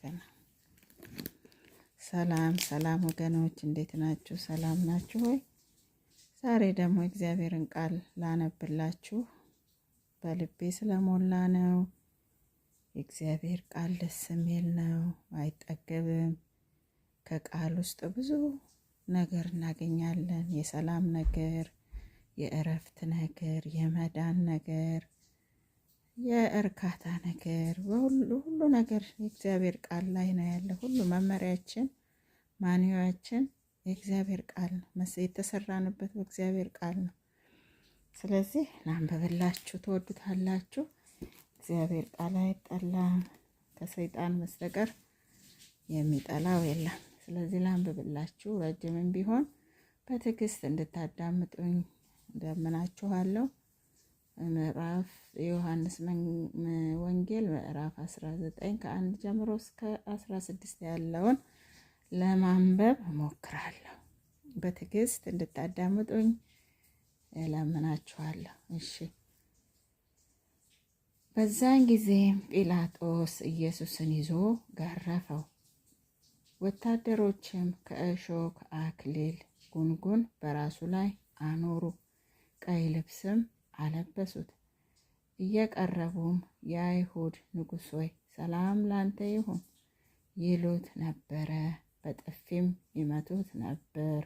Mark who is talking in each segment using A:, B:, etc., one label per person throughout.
A: ነው። ሰላም ሰላም ወገኖች እንዴት ናችሁ? ሰላም ናችሁ ሆይ? ዛሬ ደግሞ እግዚአብሔርን ቃል ላነብላችሁ በልቤ ስለሞላ ነው። የእግዚአብሔር ቃል ደስ የሚል ነው፣ አይጠገብም። ከቃል ውስጥ ብዙ ነገር እናገኛለን። የሰላም ነገር፣ የእረፍት ነገር፣ የመዳን ነገር፣ የእርካታ ነገር፣ ሁሉ ነገር የእግዚአብሔር ቃል ላይ ነው ያለ። ሁሉ መመሪያችን፣ ማንዋያችን የእግዚአብሔር ቃል ነው። የተሰራንበት በእግዚአብሔር ቃል ነው። ስለዚህ ላንብብላችሁ፣ ትወዱታላችሁ። እግዚአብሔር ቃል አይጠላም፣ ከሰይጣን በስተቀር የሚጠላው የለም። ስለዚህ ላንብብላችሁ፣ ረጅምም ቢሆን በትዕግስት እንድታዳምጡኝ እንደምናችኋለሁ። ምዕራፍ ዮሐንስ ወንጌል ምዕራፍ 19 ከ1 ጀምሮ እስከ 16 ያለውን ለማንበብ እሞክራለሁ። በትዕግስት እንድታዳምጡኝ እለምናችኋለሁ። እሺ። በዛን ጊዜም ጲላጦስ ኢየሱስን ይዞ ገረፈው። ወታደሮችም ከእሾህ አክሊል ጉንጉን በራሱ ላይ አኖሩ፣ ቀይ ልብስም አለበሱት። እየቀረቡም የአይሁድ ንጉሥ ሆይ ሰላም ላንተ ይሁን ይሉት ነበረ፣ በጥፊም ይመቱት ነበር።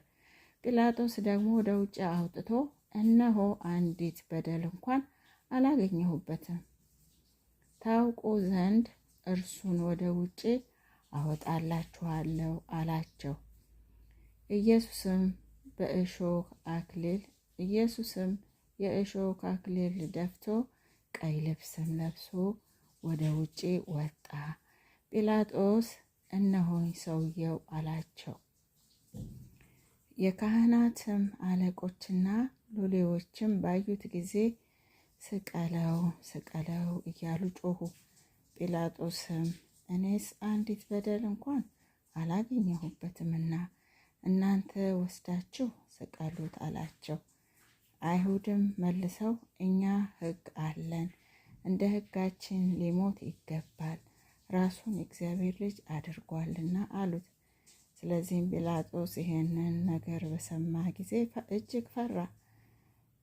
A: ጲላጦስ ደግሞ ወደ ውጭ አውጥቶ እነሆ አንዲት በደል እንኳን አላገኘሁበትም፣ ታውቁ ዘንድ እርሱን ወደ ውጭ አወጣላችኋለሁ አላቸው። ኢየሱስም የእሾህ አክሊል ደፍቶ ቀይ ልብስም ለብሶ ወደ ውጭ ወጣ። ጲላጦስ እነሆኝ ሰውየው አላቸው። የካህናትም አለቆችና ሎሌዎችም ባዩት ጊዜ ስቀለው ስቀለው እያሉ ጮኹ። ጲላጦስም እኔስ አንዲት በደል እንኳን አላገኘሁበትምና እናንተ ወስዳችሁ ስቀሉት አላቸው። አይሁድም መልሰው እኛ ሕግ አለን፣ እንደ ሕጋችን ሊሞት ይገባል፣ ራሱን የእግዚአብሔር ልጅ አድርጓልና አሉት። ስለዚህም ጲላጦስ ይሄንን ነገር በሰማ ጊዜ እጅግ ፈራ።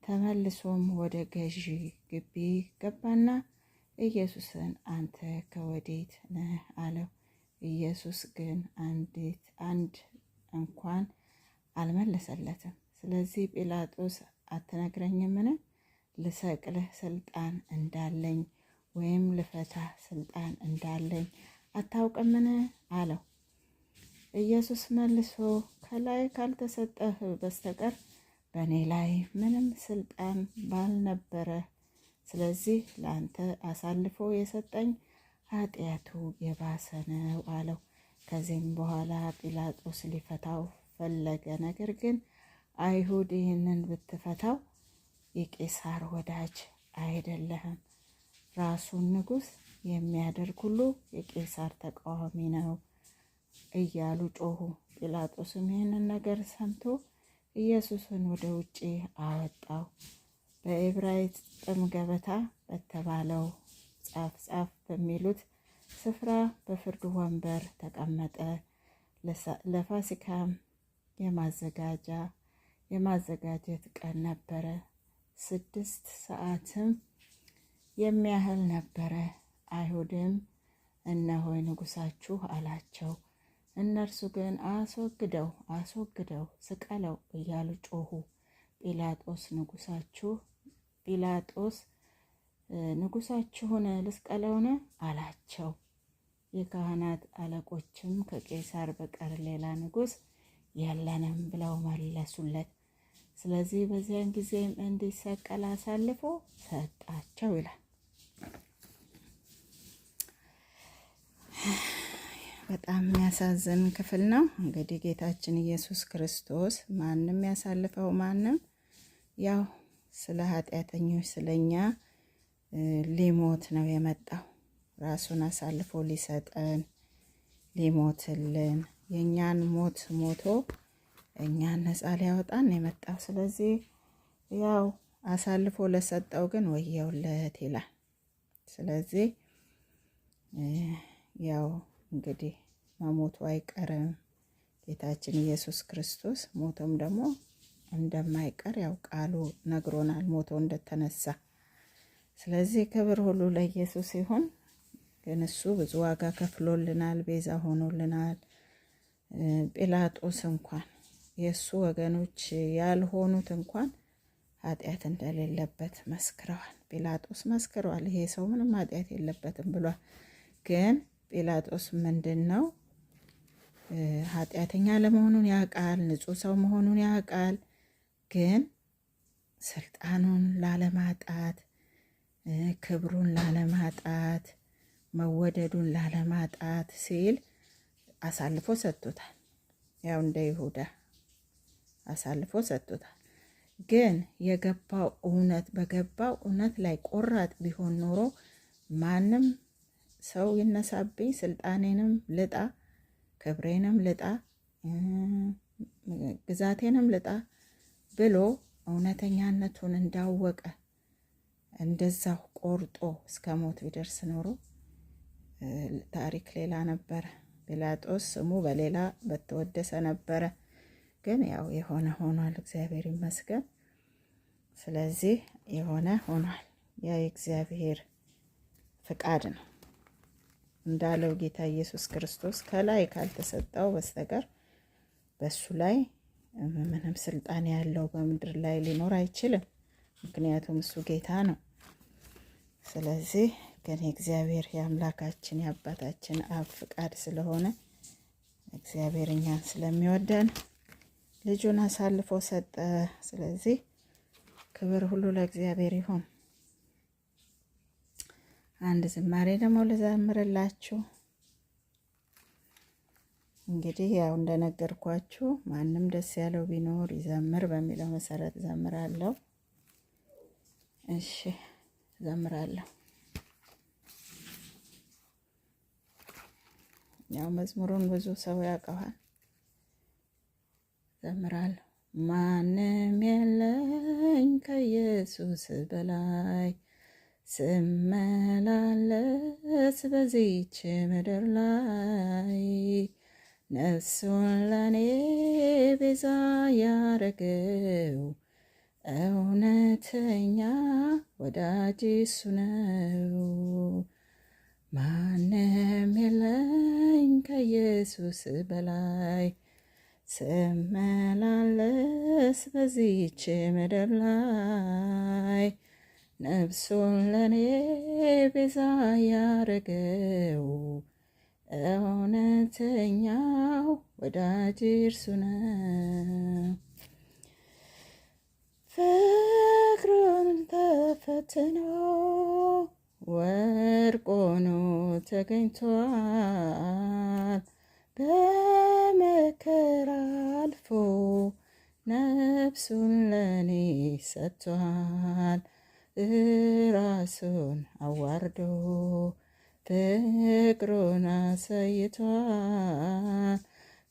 A: ተመልሶም ወደ ገዢ ግቢ ገባና ኢየሱስን አንተ ከወዴት ነህ አለው። ኢየሱስ ግን አንድ እንኳን አልመለሰለትም። ስለዚህ ጲላጦስ አትነግረኝምን? ልሰቅልህ ስልጣን እንዳለኝ ወይም ልፈታህ ስልጣን እንዳለኝ አታውቅምን? አለው። ኢየሱስ መልሶ ከላይ ካልተሰጠህ በስተቀር በእኔ ላይ ምንም ስልጣን ባልነበረ፣ ስለዚህ ለአንተ አሳልፎ የሰጠኝ ኃጢአቱ የባሰ ነው አለው። ከዚህም በኋላ ጲላጦስ ሊፈታው ፈለገ። ነገር ግን አይሁድ ይህንን ብትፈታው የቄሳር ወዳጅ አይደለህም፣ ራሱን ንጉሥ የሚያደርግ ሁሉ የቄሳር ተቃዋሚ ነው እያሉ ጮኹ። ጲላጦስም ይህንን ነገር ሰምቶ ኢየሱስን ወደ ውጭ አወጣው። በዕብራይስጥም ገበታ በተባለው ጻፍ በሚሉት ስፍራ በፍርድ ወንበር ተቀመጠ። ለፋሲካም የማዘጋጀት ቀን ነበረ። 6 ሰዓትም የሚያህል ነበረ። አይሁድም እነሆይ ንጉሳችሁ አላቸው። እነርሱ ግን አስወግደው ስቀለው እያሉ ጮኹ። ጲላጦስ ንጉሳችሁን ልስቀለውን አላቸው። የካህናት አለቆችም ከቄሳር በቀር ሌላ ንጉሥ የለንም ብለው መለሱለት። ስለዚህ በዚያን ጊዜም እንዲሰቀል አሳልፎ ሰጣቸው ይላል። በጣም የሚያሳዝን ክፍል ነው። እንግዲህ ጌታችን ኢየሱስ ክርስቶስ ማንም ያሳልፈው ማንም ያው ስለ ኃጢአተኞች ስለኛ ሊሞት ነው የመጣው። ራሱን አሳልፎ ሊሰጠን ሊሞትልን፣ የእኛን ሞት ሞቶ እኛን ነፃ ሊያወጣን የመጣው። ስለዚህ ያው አሳልፎ ለሰጠው ግን ወየውለት ይላል። ስለዚህ ያው እንግዲህ መሞቱ አይቀርም። ጌታችን ኢየሱስ ክርስቶስ ሞቶም ደግሞ እንደማይቀር ያው ቃሉ ነግሮናል፣ ሞቶ እንደተነሳ። ስለዚህ ክብር ሁሉ ለኢየሱስ ይሁን። ግን እሱ ብዙ ዋጋ ከፍሎልናል፣ ቤዛ ሆኖልናል። ጲላጦስ እንኳን የእሱ ወገኖች ያልሆኑት እንኳን ኃጢአት እንደሌለበት መስክረዋል። ጲላጦስ መስክረዋል፣ ይሄ ሰው ምንም ኃጢአት የለበትም ብሏል። ግን ጲላጦስ ምንድን ነው ኃጢአተኛ ለመሆኑን ያውቃል፣ ንጹሕ ሰው መሆኑን ያውቃል። ግን ስልጣኑን ላለማጣት፣ ክብሩን ላለማጣት፣ መወደዱን ላለማጣት ሲል አሳልፎ ሰጥቶታል። ያው እንደ ይሁዳ አሳልፎ ሰጥቶታል። ግን የገባው እውነት በገባው እውነት ላይ ቆራጥ ቢሆን ኖሮ ማንም ሰው ይነሳብኝ፣ ስልጣኔንም ልጣ፣ ክብሬንም ልጣ፣ ግዛቴንም ልጣ ብሎ እውነተኛነቱን እንዳወቀ እንደዛው ቆርጦ እስከ ሞት ቢደርስ ኖሮ ታሪክ ሌላ ነበረ። ጲላጦስ ስሙ በሌላ በተወደሰ ነበረ። ግን ያው የሆነ ሆኗል፣ እግዚአብሔር ይመስገን። ስለዚህ የሆነ ሆኗል። ያ የእግዚአብሔር ፍቃድ ነው እንዳለው ጌታ ኢየሱስ ክርስቶስ ከላይ ካልተሰጠው በስተቀር በሱ ላይ ምንም ስልጣን ያለው በምድር ላይ ሊኖር አይችልም። ምክንያቱም እሱ ጌታ ነው። ስለዚህ ግን የእግዚአብሔር የአምላካችን የአባታችን አብ ፍቃድ ስለሆነ እግዚአብሔር እኛን ስለሚወደን ልጁን አሳልፎ ሰጠ። ስለዚህ ክብር ሁሉ ለእግዚአብሔር ይሁን። አንድ ዝማሬ ደግሞ ልዘምርላችሁ። እንግዲህ ያው እንደነገርኳችሁ ማንም ደስ ያለው ቢኖር ይዘምር በሚለው መሰረት ዘምራለሁ። እሺ ዘምራለሁ። ያው መዝሙሩን ብዙ ሰው ያውቀዋል። ዘምራለሁ። ማንም የለኝ ከኢየሱስ በላይ ስመላለስ በዚች ምድር ላይ ነፍሱን ለኔ ቤዛ ያረገው እውነተኛ ወዳጅ እሱ ነው። ማንም የለኝ ከኢየሱስ በላይ ስመላለስ በዚች ምድር ላይ ነፍሱን ለኔ ቤዛ ያረገው እውነተኛው ወዳጅ እርሱ ነው። ፍቅሩን ተፈትኖ ወርቅ ሆኖ ተገኝቷል። በመከራ አልፎ ነፍሱን ለኔ ሰጥቷል። ራሱን አዋርዶ ፍቅሩን አሳይቷል።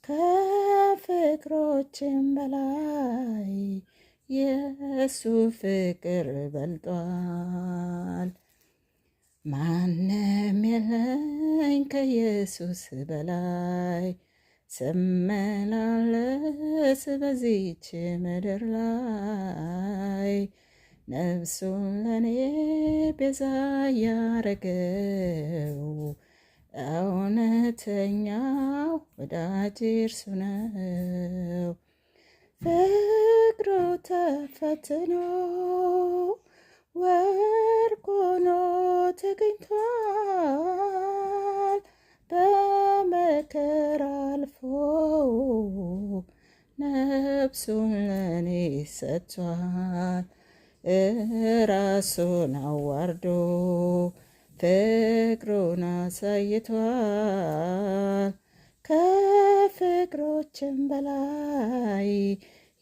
A: ከፍቅሮችም በላይ የእሱ ፍቅር በልጧል። ማንም የለኝ ከኢየሱስ በላይ ስመላለስ በዚች ምድር ላይ ነፍሱን ለኔ ቤዛ ያረገው እውነተኛው ወዳጅ እርሱ ነው። ፍቅሩ ተፈትኖ ወርቅ ሆኖ ተገኝቷል። በመከራ አልፎ ነፍሱን ለኔ ሰጥቷል። ራሱን አዋርዶ ፍቅሩን አሳይቷል። ከፍቅሮችም በላይ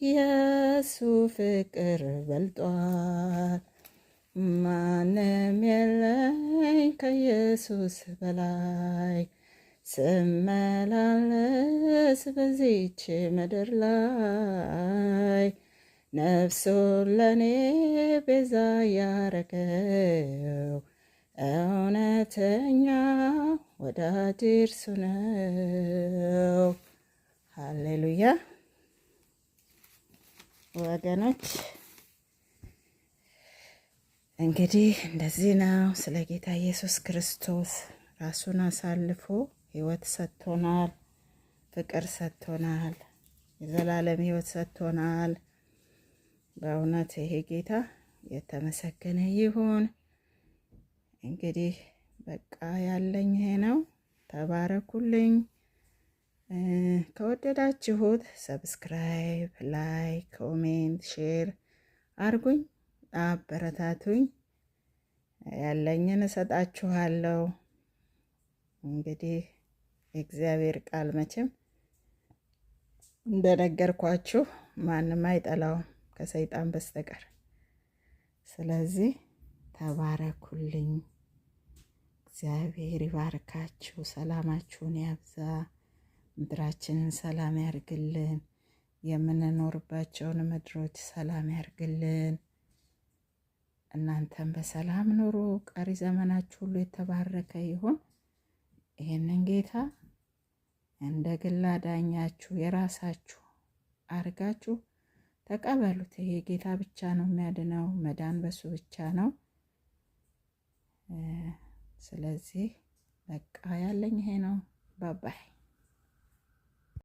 A: የእሱ ፍቅር በልጧል። ማንም የለኝ ከኢየሱስ በላይ ስመላለስ በዚች ምድር ላይ ነፍሱን ለኔ ቤዛ ያረገው እውነተኛ ወዳጅ እርሱ ነው። ሃሌሉያ ወገኖች፣ እንግዲህ እንደዚህ ነው። ስለ ጌታ ኢየሱስ ክርስቶስ ራሱን አሳልፎ ሕይወት ሰጥቶናል፣ ፍቅር ሰጥቶናል፣ የዘላለም ሕይወት ሰጥቶናል። በእውነት ይሄ ጌታ የተመሰገነ ይሁን። እንግዲህ በቃ ያለኝ ይሄ ነው። ተባረኩልኝ። ከወደዳችሁት ሰብስክራይብ፣ ላይክ፣ ኮሜንት፣ ሼር አርጉኝ፣ አበረታቱኝ። ያለኝን እሰጣችኋለሁ። እንግዲህ የእግዚአብሔር ቃል መቼም እንደነገርኳችሁ ማንም አይጠላውም ከሰይጣን በስተቀር። ስለዚህ ተባረኩልኝ። እግዚአብሔር ይባርካችሁ፣ ሰላማችሁን ያብዛ፣ ምድራችንን ሰላም ያርግልን፣ የምንኖርባቸውን ምድሮች ሰላም ያርግልን። እናንተም በሰላም ኑሩ። ቀሪ ዘመናችሁ ሁሉ የተባረከ ይሁን። ይህንን ጌታ እንደ ግል አዳኛችሁ የራሳችሁ አርጋችሁ ተቀበሉት። ይሄ ጌታ ብቻ ነው የሚያድነው። መዳን በሱ ብቻ ነው። ስለዚህ በቃ ያለኝ ይሄ ነው። ባባይ